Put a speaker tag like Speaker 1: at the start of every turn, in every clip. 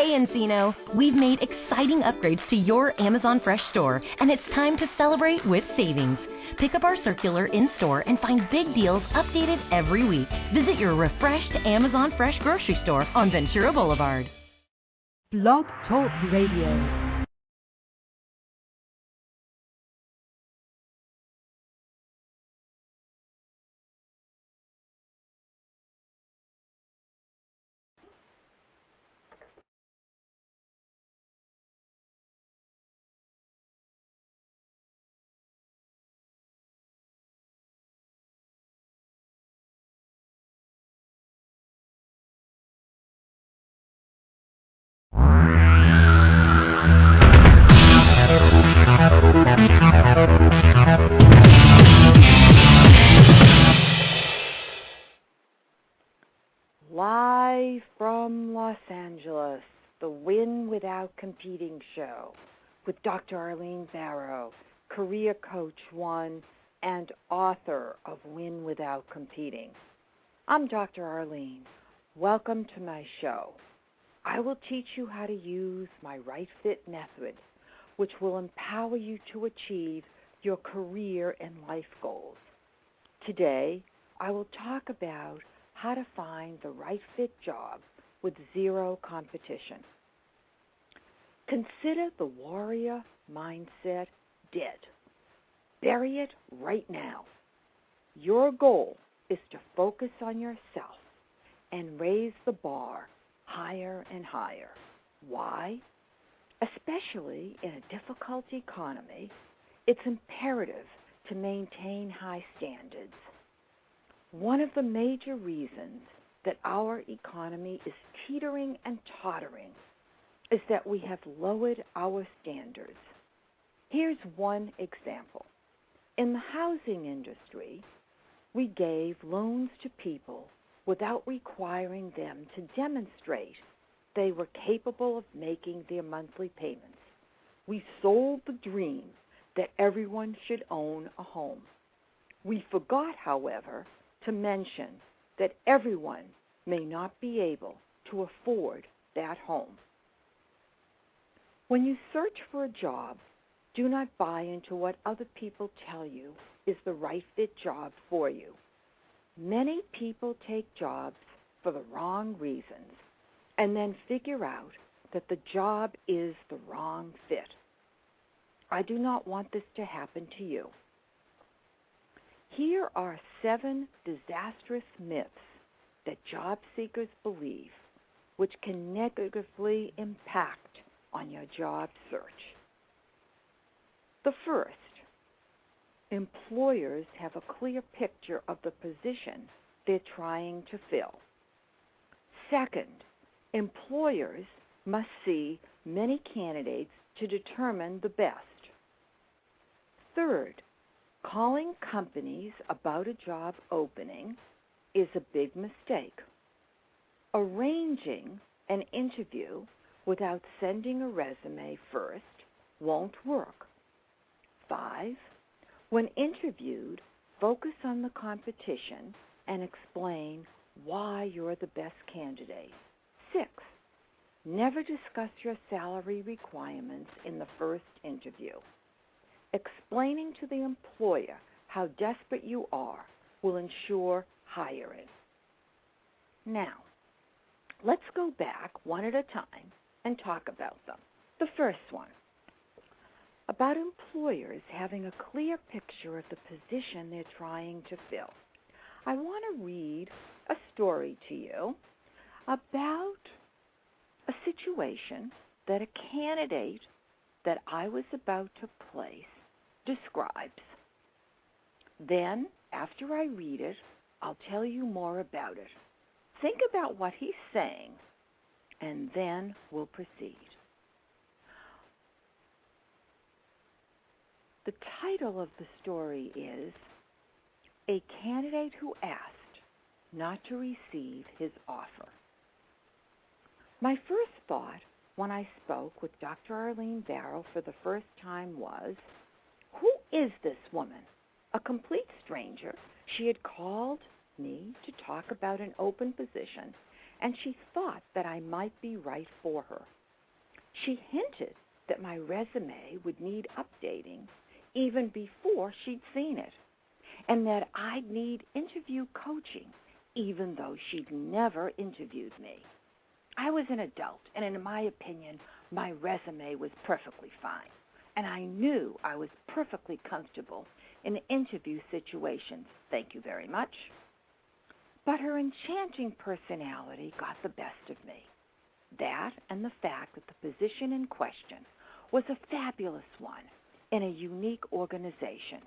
Speaker 1: Hey Encino, we've made exciting upgrades to your Amazon Fresh store, and it's time to celebrate with savings. Pick up our circular in-store and find big deals updated every week. Visit your refreshed Amazon Fresh grocery store on Ventura Boulevard.
Speaker 2: Blog Talk Radio.
Speaker 3: Live from Los Angeles, the Win Without Competing show with Dr. Arlene Barrow, Career Coach 1 and author of Win Without Competing. I'm Dr. Arlene. Welcome to my show. I will teach you how to use my Right Fit method, which will empower you to achieve your career and life goals. Today, I will talk about how to find the right fit job with zero competition. Consider the warrior mindset dead. Bury it right now. Your goal is to focus on yourself and raise the bar higher and higher. Why? Especially in a difficult economy, it's imperative to maintain high standards. One of the major reasons that our economy is teetering and tottering is that we have lowered our standards. Here's one example. In the housing industry, we gave loans to people without requiring them to demonstrate they were capable of making their monthly payments. We sold the dream that everyone should own a home. We forgot, however, to mention that everyone may not be able to afford that home. When you search for a job, do not buy into what other people tell you is the right fit job for you. Many people take jobs for the wrong reasons and then figure out that the job is the wrong fit. I do not want this to happen to you. Here are 7 disastrous myths that job seekers believe, which can negatively impact on your job search. The first, employers have a clear picture of the position they're trying to fill. Second, employers must see many candidates to determine the best. Third, calling companies about a job opening is a big mistake. Arranging an interview without sending a resume first won't work. 5, when interviewed, focus on the competition and explain why you're the best candidate. 6, never discuss your salary requirements in the first interview. Explaining to the employer how desperate you are will ensure hiring. Now, let's go back one at a time and talk about them. The first one, about employers having a clear picture of the position they're trying to fill. I want to read a story to you about a situation that a candidate that I was about to place describes. Then, after I read it, I'll tell you more about it. Think about what he's saying, and then we'll proceed. The title of the story is A Candidate Who Asked Not to Receive His Offer. My first thought when I spoke with Dr. Arlene Barrow for the first time was, who is this woman? A complete stranger. She had called me to talk about an open position, and she thought that I might be right for her. She hinted that my resume would need updating even before she'd seen it, and that I'd need interview coaching even though she'd never interviewed me. I was an adult, and in my opinion, my resume was perfectly fine, and I knew I was perfectly comfortable in interview situations. Thank you very much. But her enchanting personality got the best of me. That and the fact that the position in question was a fabulous one in a unique organization.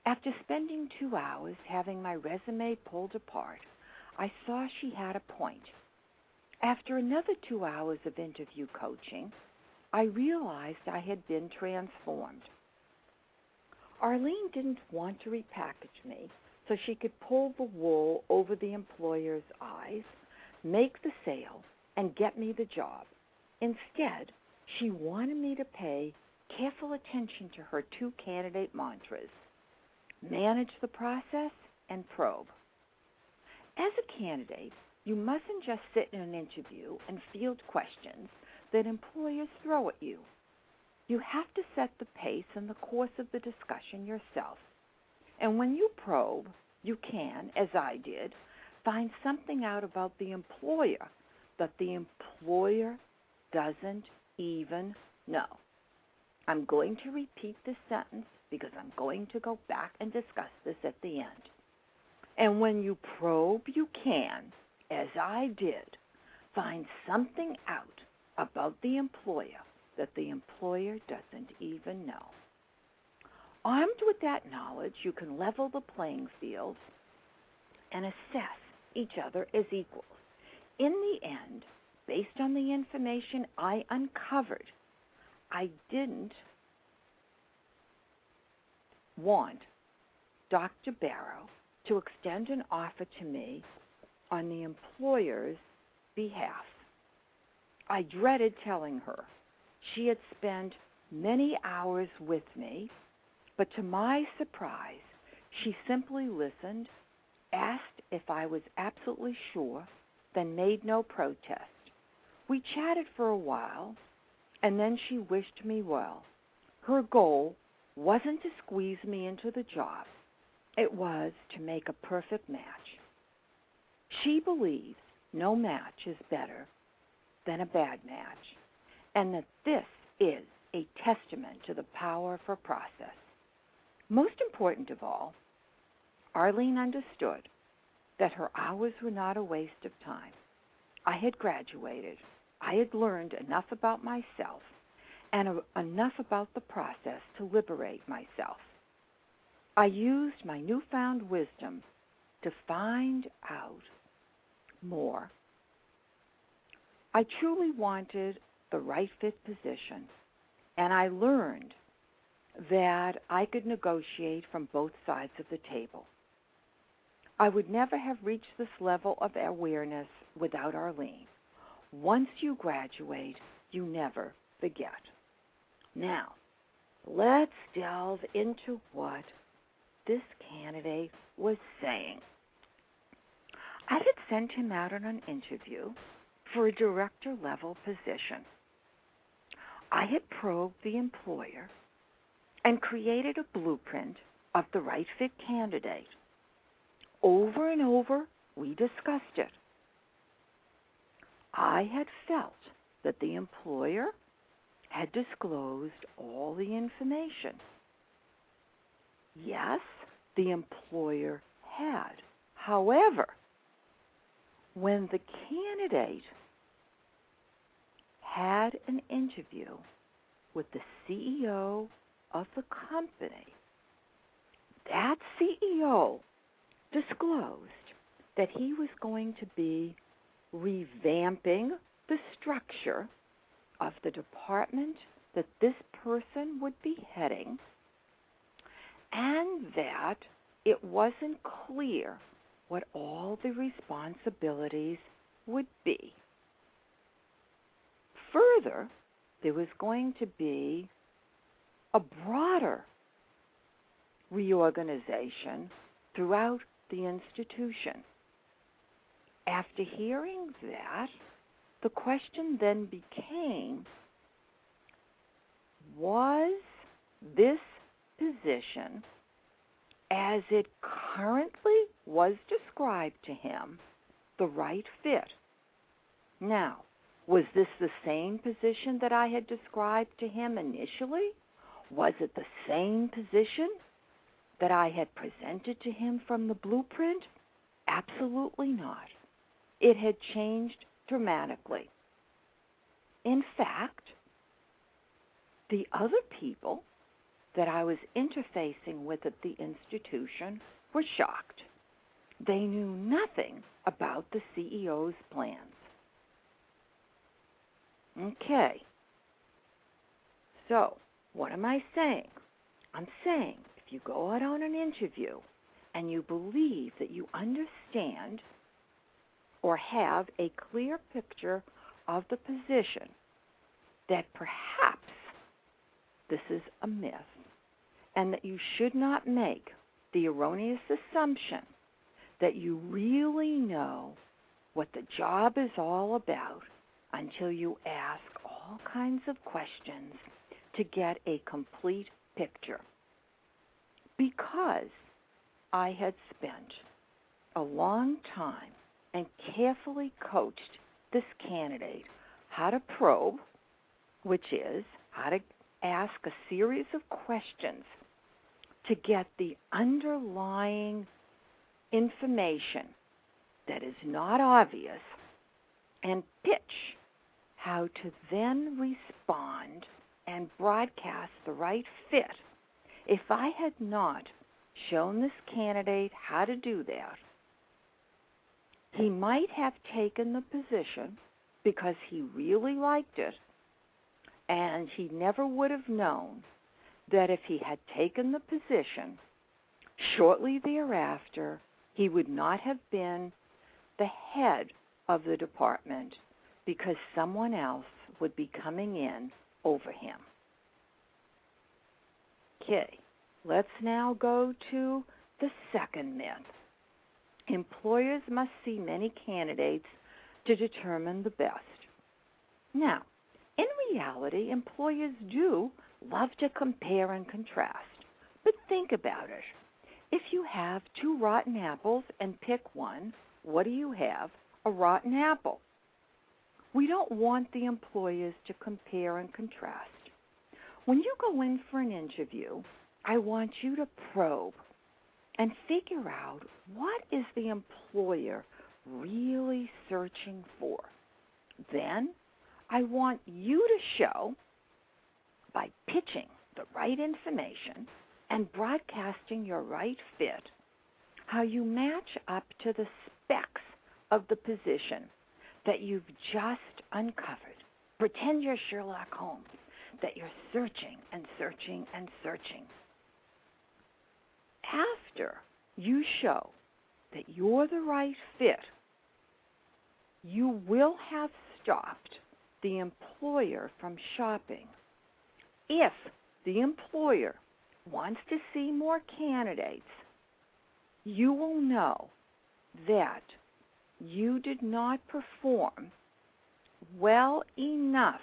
Speaker 3: After spending 2 hours having my resume pulled apart, I saw she had a point. After another 2 hours of interview coaching, I realized I had been transformed. Arlene didn't want to repackage me so she could pull the wool over the employer's eyes, make the sale, and get me the job. Instead, she wanted me to pay careful attention to her 2 candidate mantras: manage the process and probe. As a candidate, you mustn't just sit in an interview and field questions that employers throw at you. You have to set the pace and the course of the discussion yourself. And when you probe, you can, as I did, find something out about the employer that the employer doesn't even know. I'm going to repeat this sentence because I'm going to go back and discuss this at the end. And when you probe, you can, as I did, find something out about the employer that the employer doesn't even know. Armed with that knowledge, you can level the playing field and assess each other as equals. In the end, based on the information I uncovered, I didn't want Dr. Barrow to extend an offer to me on the employer's behalf. I dreaded telling her. She had spent many hours with me, but to my surprise, she simply listened, asked if I was absolutely sure, then made no protest. We chatted for a while, and then she wished me well. Her goal wasn't to squeeze me into the job. It was to make a perfect match. She believes no match is better than a bad match, and that this is a testament to the power of her process. Most important of all, Arlene understood that her hours were not a waste of time. I had graduated. I had learned enough about myself and enough about the process to liberate myself. I used my newfound wisdom to find out more. I truly wanted the right fit position, and I learned that I could negotiate from both sides of the table. I would never have reached this level of awareness without Arlene. Once you graduate, you never forget. Now, let's delve into what this candidate was saying. I had sent him out on an interview for a director-level position. I had probed the employer and created a blueprint of the right fit candidate. Over and over, we discussed it. I had felt that the employer had disclosed all the information. Yes, the employer had. However, when the candidate had an interview with the CEO of the company, that CEO disclosed that he was going to be revamping the structure of the department that this person would be heading, and that it wasn't clear what all the responsibilities would be. Further, there was going to be a broader reorganization throughout the institution. After hearing that, the question then became, was this position, as it currently was described to him, the right fit? Now, was this the same position that I had described to him initially? Was it the same position that I had presented to him from the blueprint? Absolutely not. It had changed dramatically. In fact, the other people that I was interfacing with at the institution were shocked. They knew nothing about the CEO's plans. Okay. So, what am I saying? I'm saying if you go out on an interview and you believe that you understand or have a clear picture of the position, that perhaps this is a myth, and that you should not make the erroneous assumption that you really know what the job is all about until you ask all kinds of questions to get a complete picture. Because I had spent a long time and carefully coached this candidate how to probe, which is how to ask a series of questions to get the underlying information that is not obvious and pitch how to then respond and broadcast the right fit. If I had not shown this candidate how to do that, he might have taken the position because he really liked it, and he never would have known that if he had taken the position, shortly thereafter, he would not have been the head of the department because someone else would be coming in over him. Okay, let's now go to the second myth. Employers must see many candidates to determine the best. Now, in reality, employers do love to compare and contrast. But think about it. If you have two rotten apples and pick one, what do you have? A rotten apple. We don't want the employers to compare and contrast. When you go in for an interview, I want you to probe and figure out what is the employer really searching for. Then I want you to show, by pitching the right information and broadcasting your right fit, how you match up to the specs of the position that you've just uncovered. Pretend you're Sherlock Holmes, that you're searching and searching and searching. After you show that you're the right fit, you will have stopped the employer from shopping. If the employer wants to see more candidates, you will know that you did not perform well enough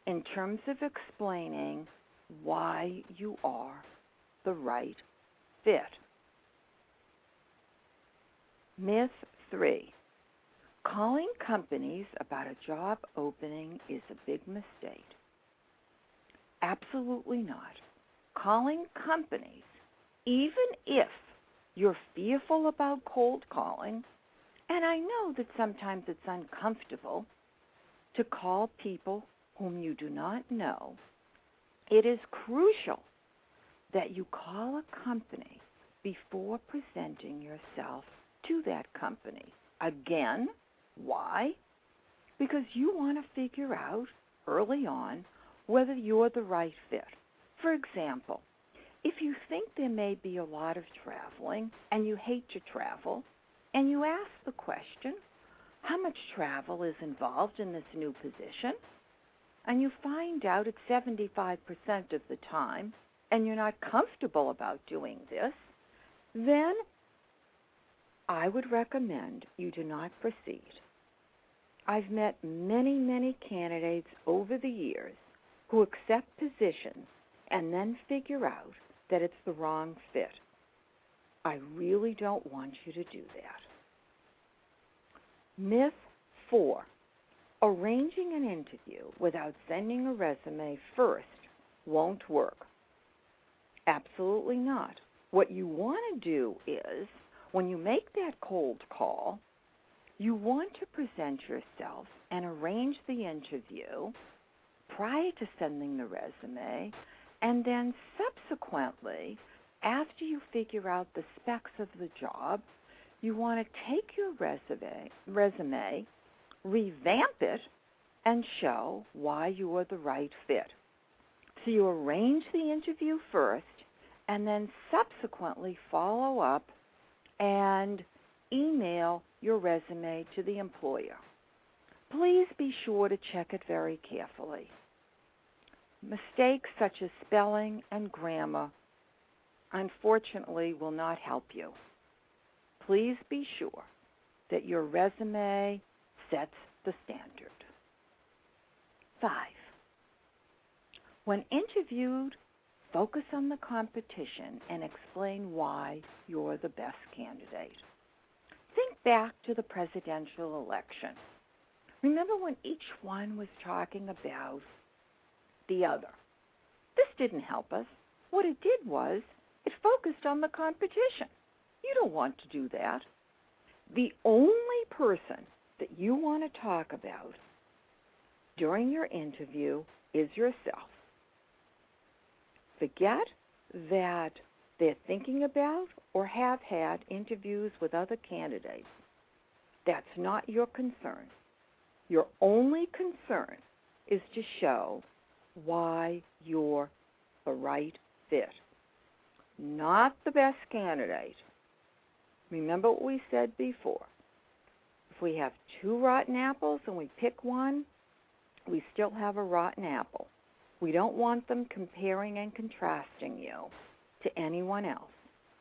Speaker 3: in terms of explaining why you are the right fit. Myth 3. Calling companies about a job opening is a big mistake. Absolutely not. Calling companies, even if you're fearful about cold calling, and I know that sometimes it's uncomfortable to call people whom you do not know, it is crucial that you call a company before presenting yourself to that company. Again, why? Because you want to figure out early on whether you're the right fit. For example, if you think there may be a lot of traveling and you hate to travel, and you ask the question, how much travel is involved in this new position? And you find out it's 75% of the time, and you're not comfortable about doing this, then I would recommend you do not proceed. I've met many, many candidates over the years who accept positions and then figure out that it's the wrong fit. I really don't want you to do that. Myth 4. Arranging an interview without sending a resume first won't work. Absolutely not. What you want to do is, when you make that cold call, you want to present yourself and arrange the interview prior to sending the resume, and then subsequently, after you figure out the specs of the job, you want to take your resume, revamp it, and show why you are the right fit. So you arrange the interview first, and then subsequently follow up and email your resume to the employer. Please be sure to check it very carefully. Mistakes such as spelling and grammar, unfortunately, will not help you. Please be sure that your resume sets the standard. 5. When interviewed, focus on the competition and explain why you're the best candidate. Think back to the presidential election. Remember when each one was talking about the other? This didn't help us. What it did was it focused on the competition. You don't want to do that. The only person that you want to talk about during your interview is yourself. Forget that they're thinking about or have had interviews with other candidates. That's not your concern. Your only concern is to show why you're the right fit, not the best candidate. Remember what we said before. If we have 2 rotten apples and we pick one, we still have a rotten apple. We don't want them comparing and contrasting you to anyone else.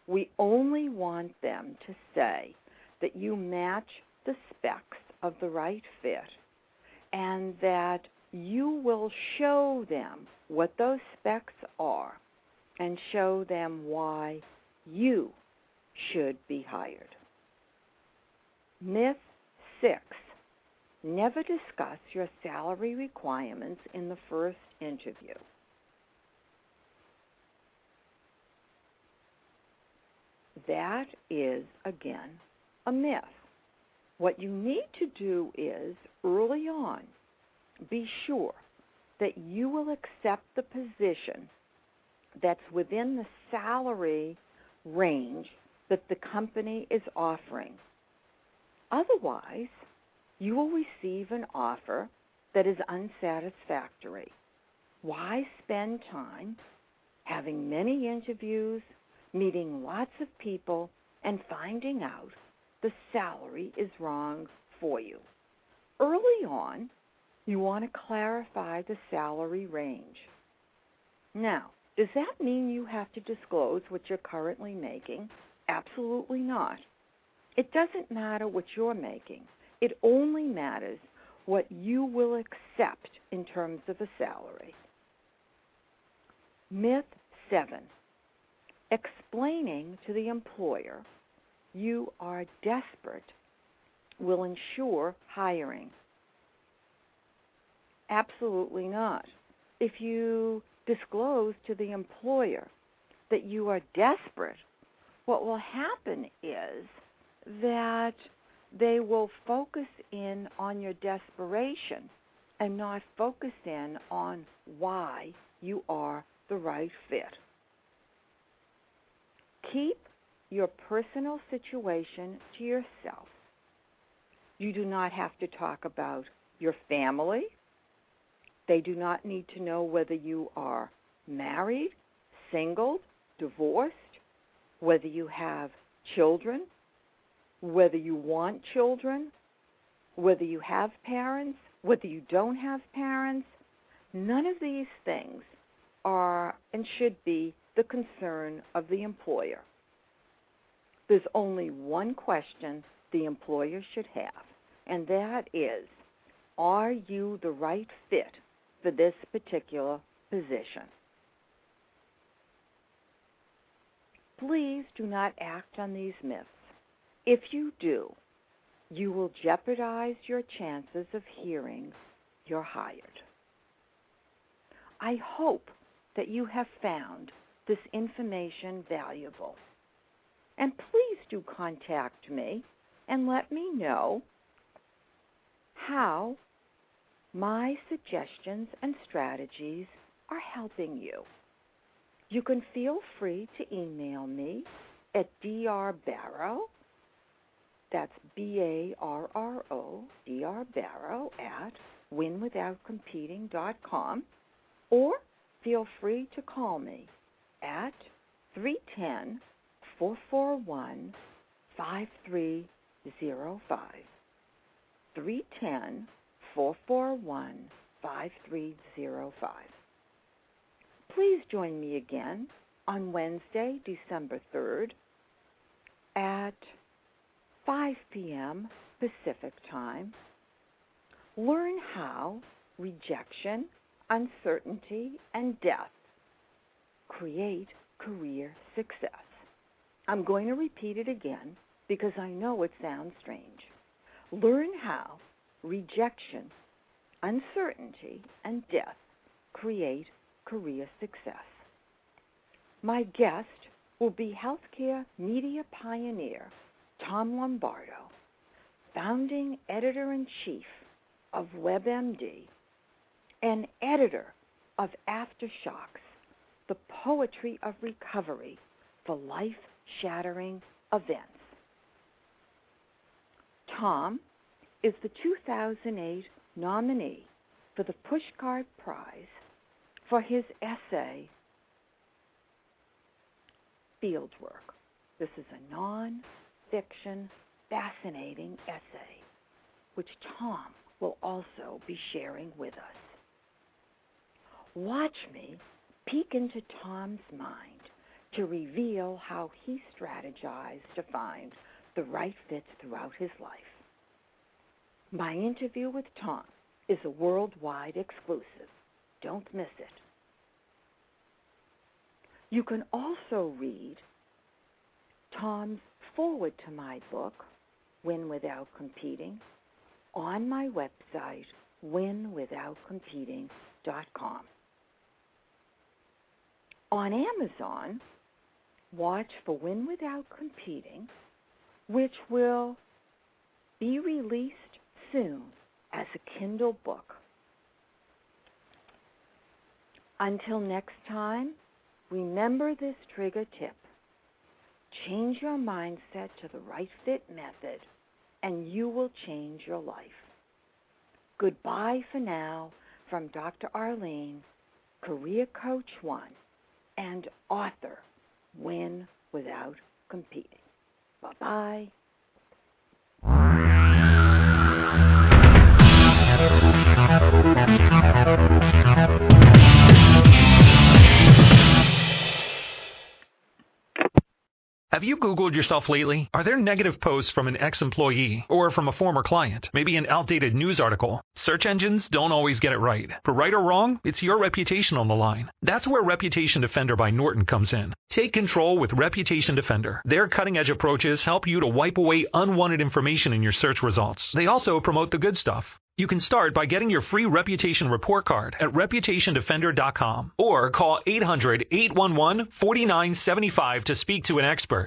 Speaker 3: We only want them to say that you match the specs of the right fit and that you will show them what those specs are and show them why you should be hired. Myth 6. Never discuss your salary requirements in the first interview. That is, again, a myth. What you need to do is, early on, be sure that you will accept the position that's within the salary range that the company is offering. Otherwise, you will receive an offer that is unsatisfactory. Why spend time having many interviews, meeting lots of people, and finding out the salary is wrong for you? Early on, you want to clarify the salary range. Now, does that mean you have to disclose what you're currently making? Absolutely not. It doesn't matter what you're making. It only matters what you will accept in terms of a salary. Myth 7. Explaining to the employer you are desperate will ensure hiring. Absolutely not. If you disclose to the employer that you are desperate, what will happen is that they will focus in on your desperation and not focus in on why you are the right fit. Keep your personal situation to yourself. You do not have to talk about your family. They do not need to know whether you are married, single, divorced, whether you have children, whether you want children, whether you have parents, whether you don't have parents. None of these things are and should be the concern of the employer. There's only one question the employer should have, and that is, are you the right fit for this particular position. Please do not act on these myths. If you do, you will jeopardize your chances of hearing you're hired. I hope that you have found this information valuable. And please do contact me and let me know how my suggestions and strategies are helping you. You can feel free to email me at drbarrow, that's B-A-R-R-O, drbarrow at winwithoutcompeting.com, or feel free to call me at 310-441-5305. 310-441-5305. Please join me again on Wednesday, December 3rd at 5 p.m. Pacific Time. Learn how rejection, uncertainty, and death create career success. I'm going to repeat it again because I know it sounds strange. Learn how rejection, uncertainty, and death create career success. My guest will be healthcare media pioneer Tom Lombardo, founding editor-in-chief of WebMD and editor of Aftershocks, The Poetry of Recovery for Life-Shattering Events. Tom is the 2008 nominee for the Pushcart Prize for his essay, Fieldwork. This is a non-fiction, fascinating essay, which Tom will also be sharing with us. Watch me peek into Tom's mind to reveal how he strategized to find the right fits throughout his life. My interview with Tom is a worldwide exclusive. Don't miss it. You can also read Tom's foreword to my book, Win Without Competing, on my website, winwithoutcompeting.com. On Amazon, watch for Win Without Competing, which will be released soon as a Kindle book. Until next time, remember this trigger tip. Change your mindset to the right fit method, and you will change your life. Goodbye for now from Dr. Arlene, Career Coach 1, and author, Win Without Competing. Bye-bye.
Speaker 4: Have you Googled yourself lately? Are there negative posts from an ex-employee or from a former client? Maybe an outdated news article? Search engines don't always get it right. For right or wrong, it's your reputation on the line. That's where Reputation Defender by Norton comes in. Take control with Reputation Defender. Their cutting-edge approaches help you to wipe away unwanted information in your search results. They also promote the good stuff. You can start by getting your free reputation report card at reputationdefender.com or call 800-811-4975 to speak to an expert.